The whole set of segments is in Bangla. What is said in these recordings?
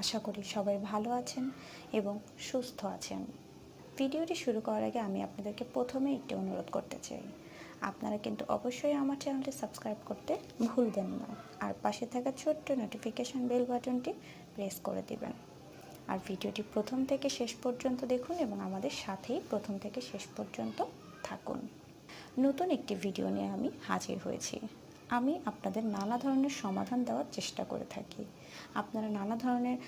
আশা করি সবাই ভালো আছেন এবং সুস্থ আছেন। ভিডিওটি শুরু করার আগে আমি আপনাদেরকে প্রথমে একটি অনুরোধ করতে চাই। আপনারা কিন্তু অবশ্যই আমার চ্যানেলটি সাবস্ক্রাইব করতে ভুলবেন না, আর পাশে থাকা ছোট্ট নোটিফিকেশান বেল বাটনটি প্রেস করে দিবেন। আর ভিডিওটি প্রথম থেকে শেষ পর্যন্ত দেখুন এবং আমাদের সাথেই প্রথম থেকে শেষ পর্যন্ত থাকুন। নতুন একটি ভিডিও নিয়ে আমি হাজির হয়েছি। আমি আপনাদের নানা ধরনের সমাধান দেওয়ার চেষ্টা করে থাকি। আপনারা নানা ধরনের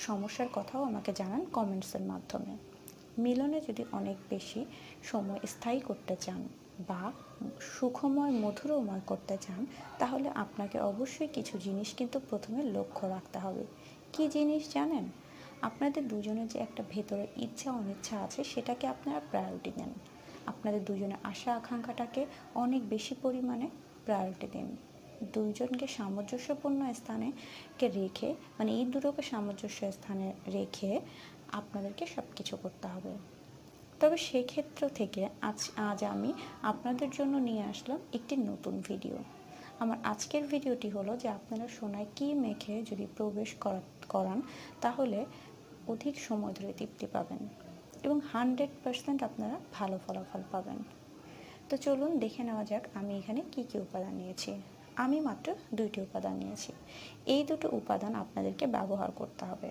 সমস্যার কথাও আমাকে জানান কমেন্টসের মাধ্যমে। মিলনে যদি অনেক বেশি সময় স্থায়ী করতে চান বা সুখময় মধুরময় করতে চান, তাহলে আপনাকে অবশ্যই কিছু জিনিস কিন্তু প্রথমে লক্ষ্য রাখতে হবে। কি জিনিস জানেন? আপনাদের দুজনের যে একটা ভেতরের ইচ্ছা অনিচ্ছা আছে, সেটাকে আপনারা প্রায়োরিটি দেন। আপনাদের দুজনের আশা আকাঙ্ক্ষাটাকে অনেক বেশি পরিমাণে প্রায়োরিটি দিন। দুইজনকে সামঞ্জস্যপূর্ণ স্থানে রেখে, মানে এই দুটোকে সামঞ্জস্য স্থানে রেখে আপনাদেরকে সব কিছু করতে হবে। তবে সেক্ষেত্র থেকে আজ আমি আপনাদের জন্য নিয়ে আসলাম একটি নতুন ভিডিও। আমার আজকের ভিডিওটি হলো যে আপনারা সোনায় কী মেখে যদি প্রবেশ করান, তাহলে অধিক সময় ধরে তৃপ্তি পাবেন এবং 100% আপনারা ভালো ফলাফল পাবেন। তো চলুন দেখে নেওয়া যাক আমি এখানে কি কি উপাদান নিয়েছি। আমি মাত্র 2টি উপাদান নিয়েছি। এই দুটো উপাদান আপনাদেরকে ব্যবহার করতে হবে।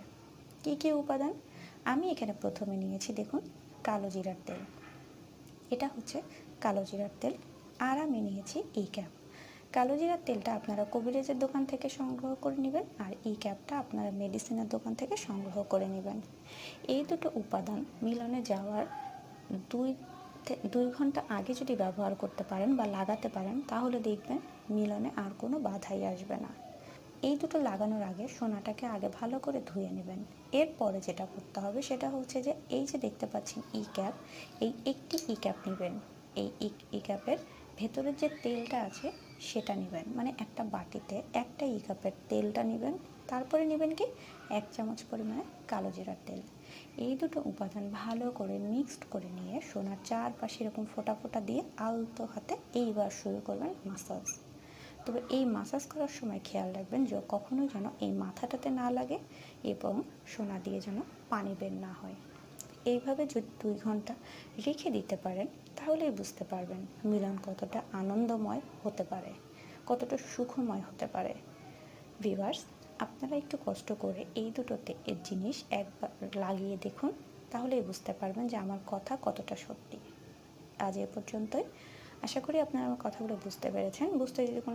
কি কি উপাদান? আমি এখানে প্রথমে নিয়েছি, দেখুন, কালো জিরার তেল। এটা হচ্ছে কালো জিরার তেল। আর আমি নিয়েছি ই ক্যাপ। কালো জিরার তেলটা আপনারা কবিরাজের দোকান থেকে সংগ্রহ করে নেবেন, আর ই ক্যাপটা আপনারা মেডিসিনের দোকান থেকে সংগ্রহ করে নেবেন। এই দুটো উপাদান মিলনে যাওয়ার 2 ঘন্টা আগে যদি ব্যবহার করতে পারেন বা লাগাতে পারেন, তাহলে দেখবেন মিলনে আর কোনো বাধাই আসবে না। এই দুটো লাগানোর আগে সোনাটাকে আগে ভালো করে ধুয়ে নেবেন। এরপরে যেটা করতে হবে সেটা হচ্ছে যে এই যে দেখতে পাচ্ছেন ই ক্যাপ, এই একটি ই ক্যাপ নেবেন। এই ই ক্যাপের ভেতরের যে তেলটা আছে সেটা নেবেন, মানে একটা বাটিতে একটা ই ক্যাপের তেলটা নেবেন। তারপরে নেবেন কি 1 চামচ পরিমাণে কালো জিরার তেল। এই দুটো উপাদান ভালো করে মিক্সড করে নিয়ে সোনার চারপাশে এরকম ফোঁটা ফোঁটা দিয়ে আলতো হাতে এইবার শুরু করবেন মাসাজ। তবে এই মাসাজ করার সময় খেয়াল রাখবেন যে কখনোই যেন এই মাথাটাতে না লাগে এবং সোনা দিয়ে যেন পানি বের না হয়। এইভাবে যদি 2 ঘন্টা রেখে দিতে পারেন, তাহলেই বুঝতে পারবেন মিলন কতটা আনন্দময় হতে পারে, কতটা সুখময় হতে পারে। ভিউয়ার্স, আপনারা একটু কষ্ট করে এই দুটোতে এর জিনিস একবার লাগিয়ে দেখুন, তাহলেই বুঝতে পারবেন যে আমার কথা কতটা সত্যি। আজ এ পর্যন্তই। আশা করি আপনারা আমার কথাগুলো বুঝতে পেরেছেন। বুঝতে যদি কোনো